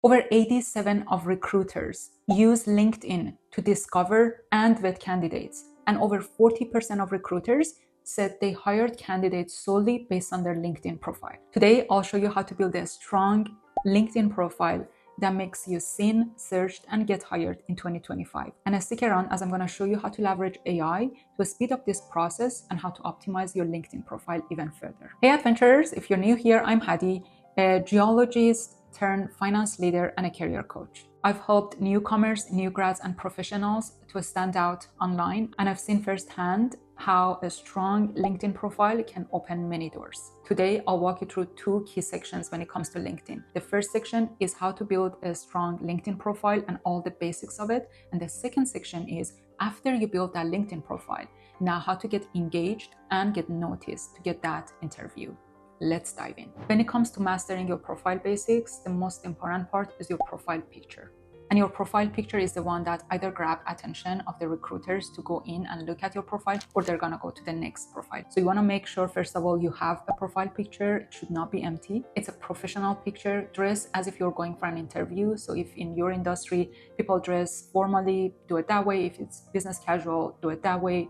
Over 87% of recruiters use LinkedIn to discover and vet candidates, and over 40% of recruiters said they hired candidates solely based on their LinkedIn profile. Today, I'll show you how to build a strong LinkedIn profile that makes you seen, searched, and get hired in 2025. And stick around as I'm going to show you how to leverage AI to speed up this process and how to optimize your LinkedIn profile even further. Hey adventurers, if you're new here, I'm Haddie, a geologist turned finance leader and a career coach. I've helped newcomers, new grads, and professionals to stand out online, and I've seen firsthand how a strong LinkedIn profile can open many doors. Today, I'll walk you through two key sections when it comes to LinkedIn. The first section is how to build a strong LinkedIn profile and all the basics of it. And the second section is after you build that LinkedIn profile, now how to get engaged and get noticed to get that interview. Let's dive in. When it comes to mastering your profile basics, the most important part is your profile picture. And your profile picture is the one that either grab attention of the recruiters to go in and look at your profile, or they're gonna go to the next profile. So you wanna make sure, first of all, you have a profile picture. It should not be empty. It's a professional picture. Dress as if you're going for an interview. So if in your industry, people dress formally, do it that way. If it's business casual, do it that way.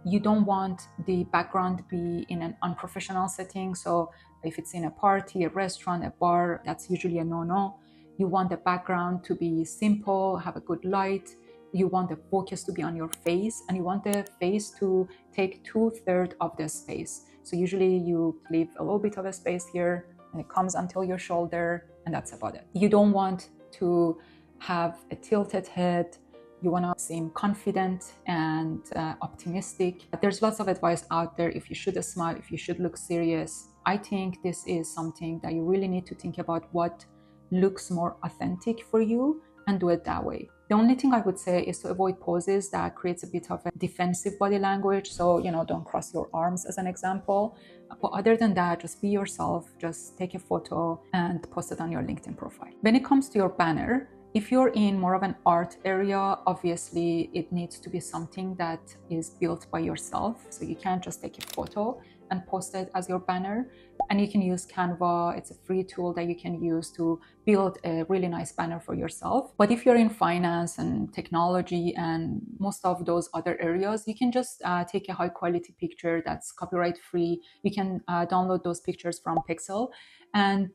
You don't want the background to be in an unprofessional setting. So if it's in a party, a restaurant, a bar, that's usually a no-no. You want the background to be simple, have a good light. You want the focus to be on your face, and you want the face to take 2/3 of the space. So usually you leave a little bit of a space here, and it comes until your shoulder, and that's about it. You don't want to have a tilted head. You want to seem confident and optimistic. There's lots of advice out there if you should smile, if you should look serious. I think this is something that you really need to think about what looks more authentic for you and do it that way. The only thing I would say is to avoid poses that creates a bit of a defensive body language. So, don't cross your arms as an example. But other than that, just be yourself, just take a photo and post it on your LinkedIn profile. When it comes to your banner, if you're in more of an art area, obviously it needs to be something that is built by yourself. So you can't just take a photo and post it as your banner. And you can use Canva. It's a free tool that you can use to build a really nice banner for yourself. But if you're in finance and technology and most of those other areas, you can just take a high quality picture that's copyright free. You can download those pictures from Pixel and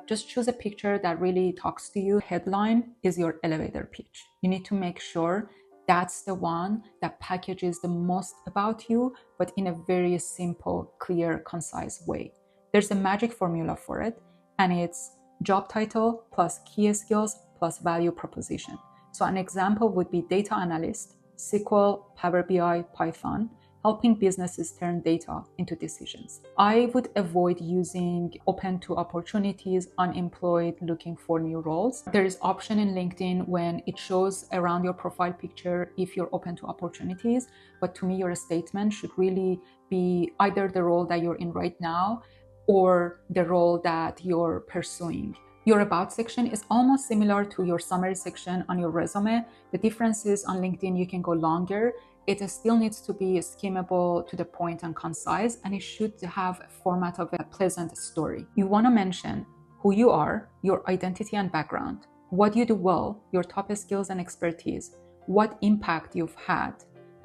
just choose a picture that really talks to you. Headline is your elevator pitch. You need to make sure that's the one that packages the most about you, but in a very simple, clear, concise way. There's a magic formula for it, and it's job title plus key skills plus value proposition. So an example would be data analyst, SQL, Power BI, Python, helping businesses turn data into decisions. I would avoid using open to opportunities, unemployed, looking for new roles. There is option in LinkedIn when it shows around your profile picture if you're open to opportunities. But to me, your statement should really be either the role that you're in right now or the role that you're pursuing. Your about section is almost similar to your summary section on your resume. The difference is on LinkedIn, you can go longer. It still needs to be skimmable, to the point, and concise, and it should have a format of a pleasant story. You want to mention who you are, your identity and background, what you do well, your top skills and expertise, what impact you've had,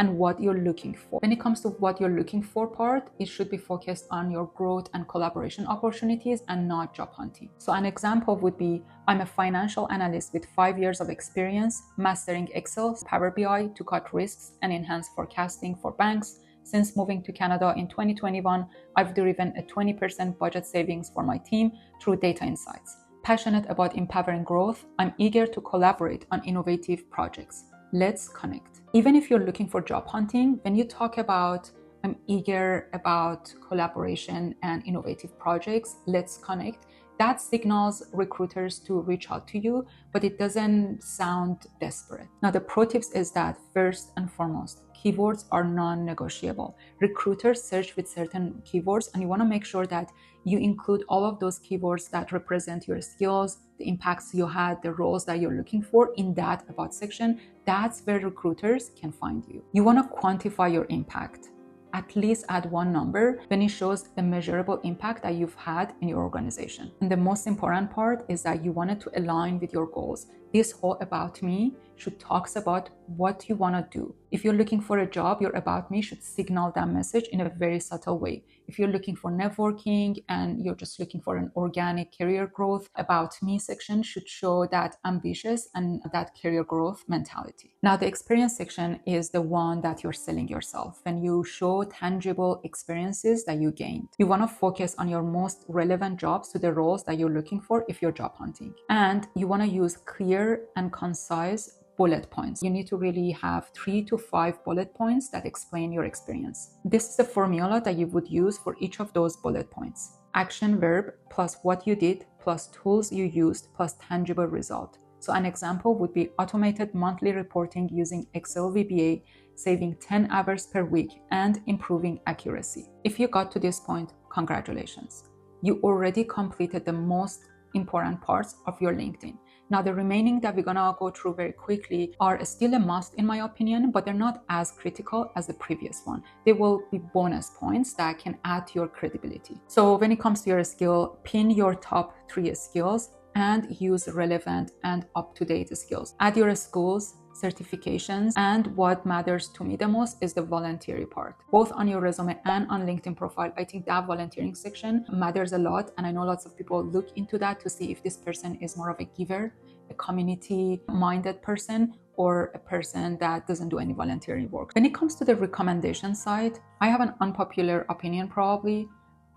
and what you're looking for. When it comes to what you're looking for part, it should be focused on your growth and collaboration opportunities and not job hunting. So an example would be, I'm a financial analyst with 5 years of experience mastering Excel, Power BI to cut risks and enhance forecasting for banks. Since moving to Canada in 2021, I've driven a 20% budget savings for my team through data insights. Passionate about empowering growth, I'm eager to collaborate on innovative projects. Let's connect. Even if you're looking for job hunting, when you talk about I'm eager about collaboration and innovative projects, let's connect, that signals recruiters to reach out to you, but it doesn't sound desperate. Now, the pro tips is that first and foremost, keywords are non-negotiable. Recruiters search with certain keywords, and you want to make sure that you include all of those keywords that represent your skills, the impacts you had, the roles that you're looking for in that about section. That's where recruiters can find you. You want to quantify your impact. at least add one number when it shows the measurable impact that you've had in your organization. And the most important part is that you want it to align with your goals. This whole about me should talk about what you want to do. If you're looking for a job, your about me should signal that message in a very subtle way. If you're looking for networking and you're just looking for an organic career growth, about me section should show that ambitious and that career growth mentality. Now, the experience section is the one that you're selling yourself. When you show tangible experiences that you gained, you want to focus on your most relevant jobs to the roles that you're looking for if you're job hunting. And you want to use clear and concise bullet points. You need to really have 3 to 5 bullet points that explain your experience. This is the formula that you would use for each of those bullet points. Action verb plus what you did plus tools you used plus tangible result. So an example would be automated monthly reporting using Excel VBA, saving 10 hours per week and improving accuracy. If you got to this point, congratulations. You already completed the most important parts of your LinkedIn. Now, the remaining that we're gonna go through very quickly are still a must in my opinion, but they're not as critical as the previous one. They will be bonus points that can add to your credibility. So when it comes to your skill, pin your top 3 skills and use relevant and up-to-date skills. Add your schools, certifications, and what matters to me the most is the volunteering part. Both on your resume and on LinkedIn profile, I think that volunteering section matters a lot, and I know lots of people look into that to see if this person is more of a giver, a community-minded person, or a person that doesn't do any volunteering work. When it comes to the recommendation side, I have an unpopular opinion probably.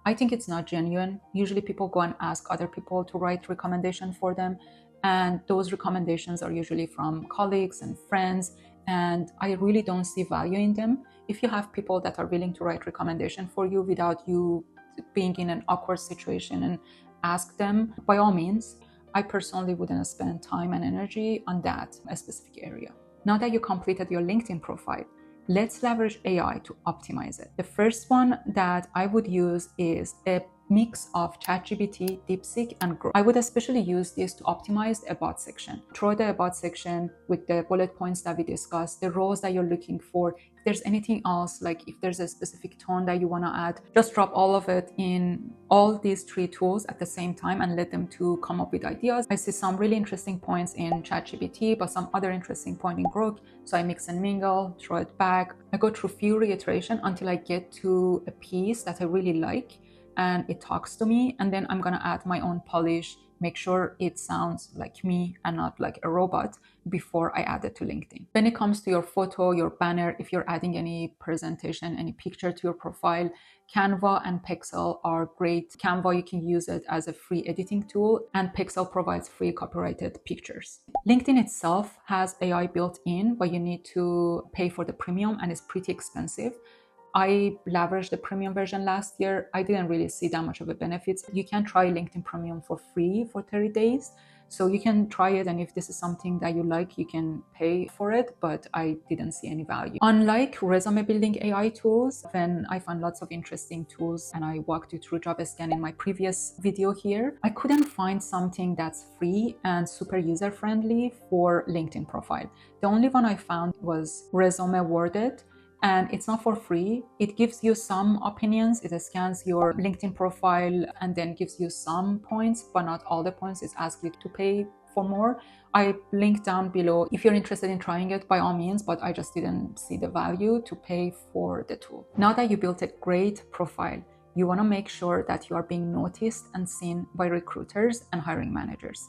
I think it's not genuine. Usually people go and ask other people to write recommendation for them, and those recommendations are usually from colleagues and friends, and I really don't see value in them. If you have people that are willing to write recommendation for you without you being in an awkward situation and ask them, by all means. I personally wouldn't spend time and energy on that specific area. Now that you completed your LinkedIn profile, let's leverage AI to optimize it. The first one that I would use is a mix of ChatGPT, DeepSeek, and Grok. I would especially use this to optimize the about section. Throw the about section with the bullet points that we discussed, the roles that you're looking for. If there's anything else, like if there's a specific tone that you want to add, just drop all of it in all these 3 tools at the same time and let them to come up with ideas. I see some really interesting points in ChatGPT, but some other interesting point in Grok. So I mix and mingle, throw it back. I go through few reiteration until I get to a piece that I really like and it talks to me, and then I'm gonna add my own polish, make sure it sounds like me and not like a robot before I add it to LinkedIn. When it comes to your photo, your banner, if you're adding any presentation, any picture to your profile, Canva and Pexel are great. Canva, you can use it as a free editing tool, and Pexel provides free copyrighted pictures. LinkedIn itself has AI built in, but you need to pay for the premium and it's pretty expensive. I leveraged the premium version last year. I didn't really see that much of a benefit. You can try LinkedIn Premium for free for 30 days. So you can try it, and if this is something that you like, you can pay for it, but I didn't see any value. Unlike resume building AI tools, when I found lots of interesting tools and I walked you through JobScan in my previous video here, I couldn't find something that's free and super user-friendly for LinkedIn profile. The only one I found was Resume Worded, and it's not for free. It gives you some opinions. It scans your LinkedIn profile and then gives you some points, but not all the points. It asks you to pay for more. I link down below if you're interested in trying it, by all means, but I just didn't see the value to pay for the tool. Now that you built a great profile, you want to make sure that you are being noticed and seen by recruiters and hiring managers.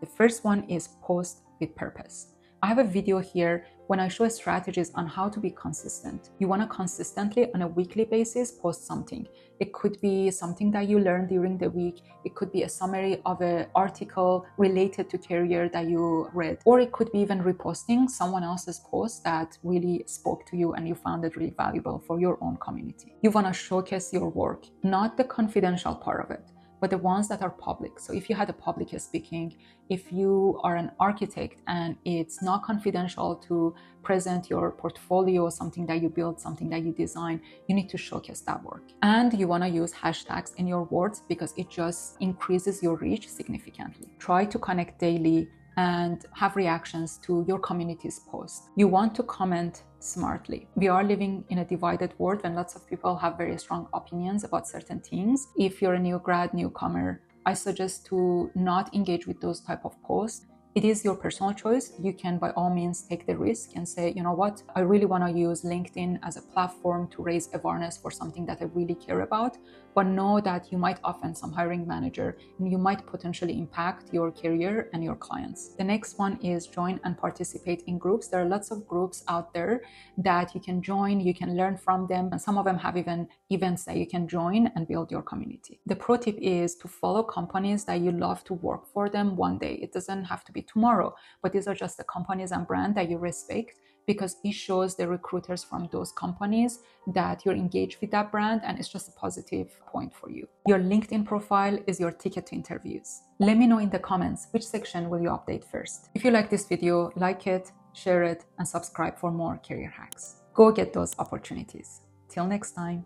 The first one is post with purpose. I have a video here when I show strategies on how to be consistent. You want to consistently on a weekly basis post something. It could be something that you learned during the week. It could be a summary of an article related to career that you read, or it could be even reposting someone else's post that really spoke to you and you found it really valuable for your own community. You want to showcase your work, not the confidential part of it, but the ones that are public. So if you had a public speaking, if you are an architect and it's not confidential to present your portfolio, something that you built, something that you design, you need to showcase that work. And you wanna use hashtags in your words because it just increases your reach significantly. Try to connect daily and have reactions to your community's post. You want to comment smartly. We are living in a divided world when lots of people have very strong opinions about certain things. If you're a new grad, newcomer, I suggest to not engage with those type of posts. It is your personal choice. You can by all means take the risk and say, you know what, I really want to use LinkedIn as a platform to raise awareness for something that I really care about. But know that you might offend some hiring manager and you might potentially impact your career and your clients. The next one is join and participate in groups. There are lots of groups out there that you can join, you can learn from them, and some of them have even events that you can join and build your community. The pro tip is to follow companies that you love to work for them one day. It doesn't have to be tomorrow, but these are just the companies and brand that you respect, because it shows the recruiters from those companies that you're engaged with that brand, and it's just a positive point for you. Your LinkedIn profile is your ticket to interviews. Let me know in the comments which section will you update first. If you like this video, like it, share it, and subscribe for more career hacks. Go get those opportunities. Till next time.